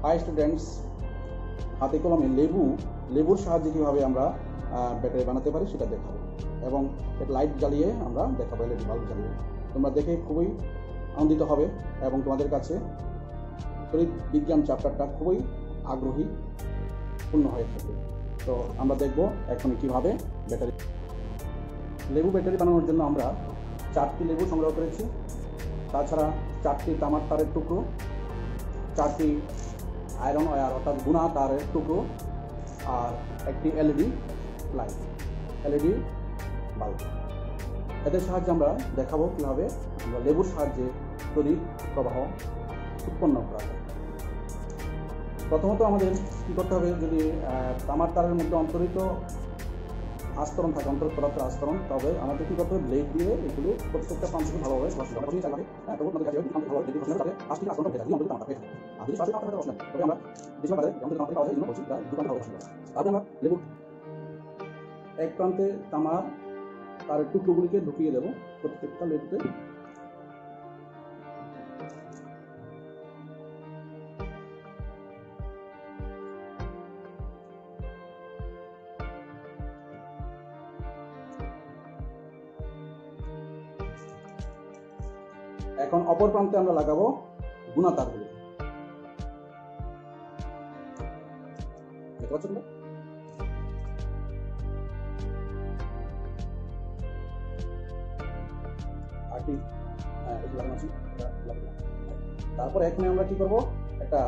High students, হাতে কলমে লেবুর সাহায্যে কীভাবে আমরা ব্যাটারি বানাতে পারি সেটা দেখাবো এবং লাইট জ্বালিয়ে আমরা দেখাবো, এলইডি বাল্ব জ্বালিয়ে। তোমরা দেখে খুবই আনন্দিত হবে এবং তোমাদের কাছে তড়িৎ বিজ্ঞান চ্যাপ্টারটা খুবই আগ্রহীপূর্ণ হয়ে থাকবে। তো আমরা দেখব এখন কীভাবে লেবু ব্যাটারি বানানোর জন্য আমরা 4টি লেবু সংগ্রহ করেছি, তাছাড়া 4টি তামার তারের টুকরো, 4টি আয়রন ওয়্যার অর্থাৎ গুণা তারের টুকরো, আর একটি এলইডি বাল্ব। এদের সাহায্যে আমরা দেখাবো কীভাবে আমরা লেবুর সাহায্যে তড়িৎ প্রবাহ উৎপন্ন করা যায়। প্রথমত আমাদের কী করতে হবে, যদি তামার তারের মধ্যে অন্তরিত আস্তরণ থাকে, অন্তরিত পদার্থের আস্তরণ, তবে আমাদের কী করতে হবে, ব্লেড দিয়ে এগুলো প্রত্যেকটা প্রান্তকে ভালোভাবে লেবু এক প্রান্তে তামার তারের টুকরোগুলিকে ঢুকিয়ে দেবো প্রত্যেকটা লেবুতে। এখন অপর প্রান্তে আমরা লাগাবো গুণা তারগুলি। দেখতে পাচ্ছেন? তারপর এখানে আমরা কি করব, একটা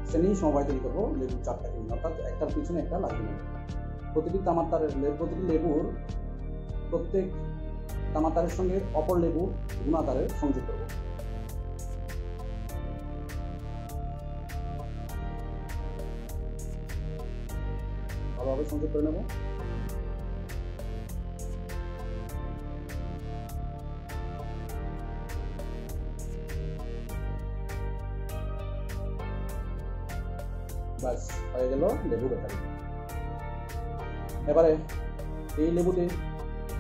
শ্রেণী সমবায় তৈরি করবো লেবুর 4টাকে, অর্থাৎ একটার পিছনে একটা লাগিয়ে নেব। প্রতিটি তামার তারের প্রতিটি লেবুর প্রত্যেক তামার তারের সঙ্গে অপর লেবু গুণা তারের সংযোগ করব। ভালোভাবে সংযোগ করে নেব। ব্যাস হয়ে গেল লেবু ব্যাটারি। এবারে এই লেবুতে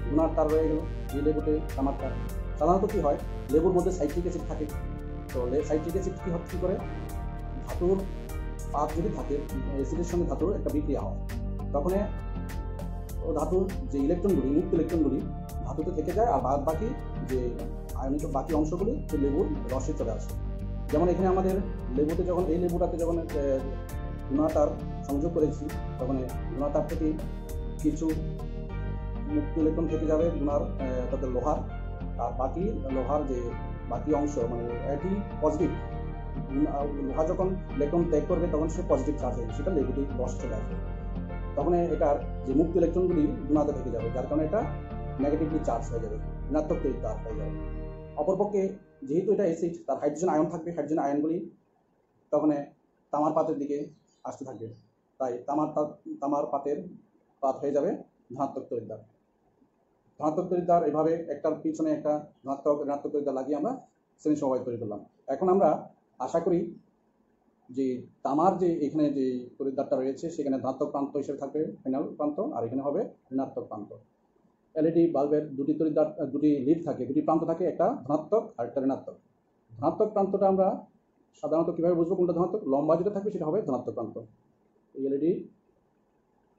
গুণার তার রয়ে গেল, এই লেবুতে তামার তার। সাধারণত কি হয়, লেবুর মধ্যে সাইট্রিক অ্যাসিড থাকে, তো সাইট্রিক অ্যাসিড কী করে, ধাতুর পাত যদি থাকে, অ্যাসিডের সঙ্গে ধাতুর একটা বিক্রিয়া হয়, তখন ও ধাতুর যে ইলেকট্রনগুলি, মুক্ত ইলেকট্রনগুলি ধাতুতে থেকে যায়, আর বাদ বাকি যে আয়নিত বাকি অংশগুলি লেবুর রসে চলে আসে। যেমন এখানে আমাদের লেবুতে যখন এই লেবুটাতে যখন গুণা তার সংযোগ করেছি, তখন গুণা তার থেকে কিছু মুক্ত ইলেকট্রন থেকে যাবে গুণার তাদের লোহার, আর বাকি লোহার যে বাকি অংশ মানে এটি পজিটিভ। লোহা যখন ইলেকট্রন ত্যাগ করবে তখন সে পজিটিভ চার্জ হবে, সেটা লেবুতে রস চলে আসবে, তখন এটার যে মুক্ত ইলেকট্রনগুলি গুণাতে থেকে যাবে, যার কারণে এটা নেগেটিভলি চার্জ হয়ে যাবে, ঋণাত্মক তড়িৎ তার হয়ে যাবে। অপরপক্ষে যেহেতু এটা অ্যাসিড, তার হাইড্রোজেন আয়ন থাকবে, হাইড্রোজেন আয়নগুলি তখন তামার পাতের দিকে আসতে থাকবে, তাই তামার পাতের পাত হয়ে যাবে ধনাত্মক তড়িৎদ্বার। ধনাত্মক তড়িৎদ্বার এভাবে একটার পিছনে একটা ঋণাত্মক তড়িৎদ্বার লাগিয়ে আমরা শ্রেণী সমবায় তৈরি করলাম। এখন আমরা আশা করি যে তামার যে এখানে যে তড়িৎদ্বারটা রয়েছে সেখানে ধনাত্মক প্রান্ত হিসেবে থাকবে ফাইনাল প্রান্ত, আর এখানে হবে ঋণাত্মক প্রান্ত। এলইডি বাল্বের দুটি লিড থাকে, দুটি প্রান্ত থাকে, একটা ধনাত্মক আর একটা ঋণাত্মক। ধনাত্মক প্রান্তটা আমরা সাধারণত কীভাবে বুঝবো কোনটা ধনাত্মক, লম্বা যেটা থাকবে সেটা হবে ধনাত্মক প্রান্ত। এই এলইডি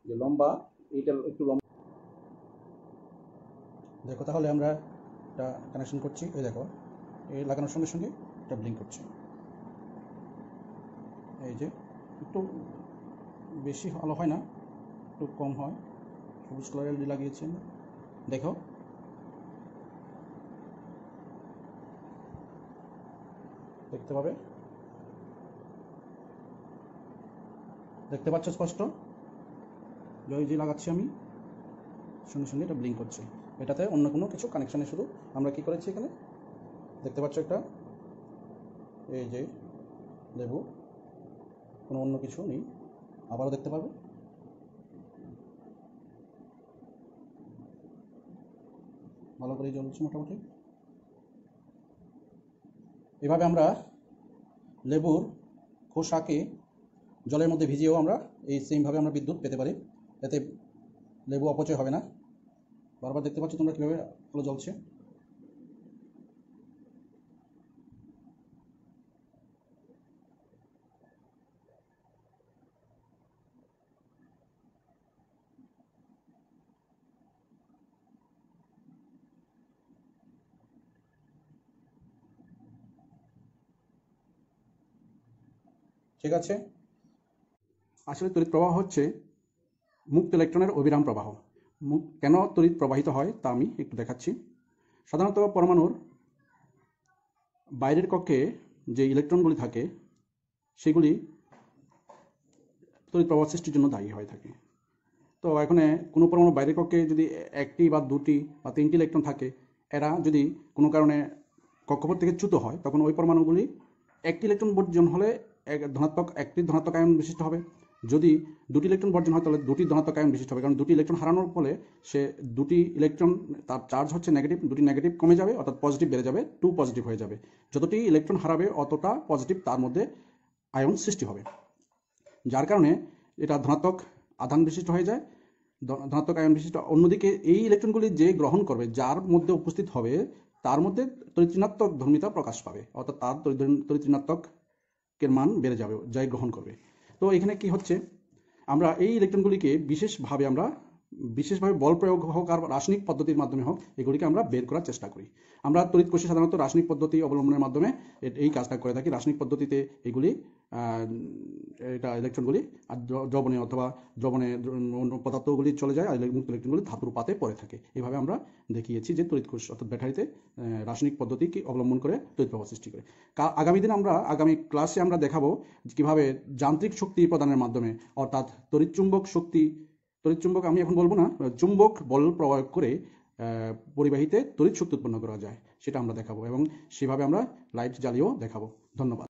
যে লম্বা, এইটা একটু লম্বা। দেখো তাহলে আমরা এটা কানেকশন করছি, এই দেখো এই লাগানোর সঙ্গে সঙ্গে এটা ব্লিঙ্ক করছে। এই যে একটু বেশি আলো হয় না, একটু কম হয়, সবুজ কালারের এলইডি লাগিয়েছি আমরা, দেখো দেখতে পাবে, দেখতে পাচ্ছ স্পষ্ট, যে লাগাচ্ছি আমি সঙ্গে সঙ্গে এটা ব্লিঙ্ক করছে। এটাতে অন্য কোনো কিছু কানেকশানে শুধু আমরা কি করেছি, এখানে দেখতে পাচ্ছ একটা এই যে লেবু, কোনো অন্য কিছু নেই। আবারও দেখতে পাবে, ভালো করে জ্বলছে মোটামুটি। এভাবে আমরা লেবুর খোসাকে জলের মধ্যে ভিজিয়েও আমরা এই সেমভাবে আমরা বিদ্যুৎ পেতে পারি, এতে লেবু অপচয় হবে না। বারবার দেখতে পাচ্ছ তোমরা কীভাবে আলো জ্বলছে। ঠিক আছে। আসলে তড়িৎ প্রবাহ হচ্ছে মুক্ত ইলেকট্রনের অবিরাম প্রবাহ। কেন তড়িৎ প্রবাহিত হয় তা আমি একটু দেখাচ্ছি। সাধারণত পরমাণুর বাইরের কক্ষে যে ইলেকট্রনগুলি থাকে সেগুলি তড়িৎ প্রবাহ সৃষ্টির জন্য দায়ী হয়ে থাকে। তো এখানে কোনো পরমাণু বাইরের কক্ষে যদি একটি বা দুটি বা তিনটি ইলেকট্রন থাকে, এরা যদি কোনো কারণে কক্ষপথ থেকে চ্যুত হয়, তখন ওই পরমাণুগুলি একটি ইলেকট্রন বর্জন হলে একটি ধনাত্মক আয়ন বিশিষ্ট হবে। যদি দুটি ইলেকট্রন বর্জন হয় তাহলে দুটি ধনাত্মক আয়ন বিশিষ্ট হবে, কারণ দুটি ইলেকট্রন হারানোর ফলে সে দুটি ইলেকট্রন, তার চার্জ হচ্ছে নেগেটিভ, দুটি নেগেটিভ কমে যাবে, অর্থাৎ পজিটিভ বেড়ে যাবে, 2 পজিটিভ হয়ে যাবে। যতটি ইলেকট্রন হারাবে অতটা পজিটিভ তার মধ্যে আয়ন সৃষ্টি হবে, যার কারণে এটা ধনাত্মক আধান বিশিষ্ট হয়ে যায়, ধনাত্মক আয়ন বিশিষ্ট। অন্যদিকে এই ইলেকট্রনগুলি যে গ্রহণ করবে, যার মধ্যে উপস্থিত হবে, তার মধ্যে তড়িৎ-ঋণাত্মক ধর্মিতা প্রকাশ পাবে, অর্থাৎ তার তড়িৎ-ঋণাত্মকের মান বেড়ে যাবে যাই গ্রহণ করবে। তো এখানে কি হচ্ছে, আমরা এই ইলেকট্রনগুলিকে বিশেষভাবে বল প্রয়োগ হোক আর রাসায়নিক পদ্ধতির মাধ্যমে হোক, এগুলিকে আমরা বের করার চেষ্টা করি। আমরা তড়িৎ কোষে সাধারণত রাসায়নিক পদ্ধতি অবলম্বনের মাধ্যমে এই কাজটা করে থাকি। রাসায়নিক পদ্ধতিতে এগুলি ইলেকট্রনগুলি দ্রবণে অথবা দ্রবণে অন্য পদার্থগুলি চলে যায়, আর মুক্ত ইলেকট্রনগুলি ধাতুর পাতে পড়ে থাকে। এভাবে আমরা দেখিয়েছি যে তড়িৎ কোষ অর্থাৎ ব্যাটারিতে রাসায়নিক পদ্ধতিকে অবলম্বন করে তড়িৎ প্রবাহ সৃষ্টি করে। আগামী ক্লাসে আমরা দেখাবো কিভাবে যান্ত্রিক শক্তি প্রদানের মাধ্যমে, অর্থাৎ তড়িৎচুম্বক আমি এখন বলবো না, চুম্বক বল প্রয়োগ করে পরিবাহীতে তড়িৎ শক্তি উৎপন্ন করা যায়, সেটা আমরা দেখাবো এবং সেভাবে আমরা লাইট জ্বালিয়েও দেখাবো। ধন্যবাদ।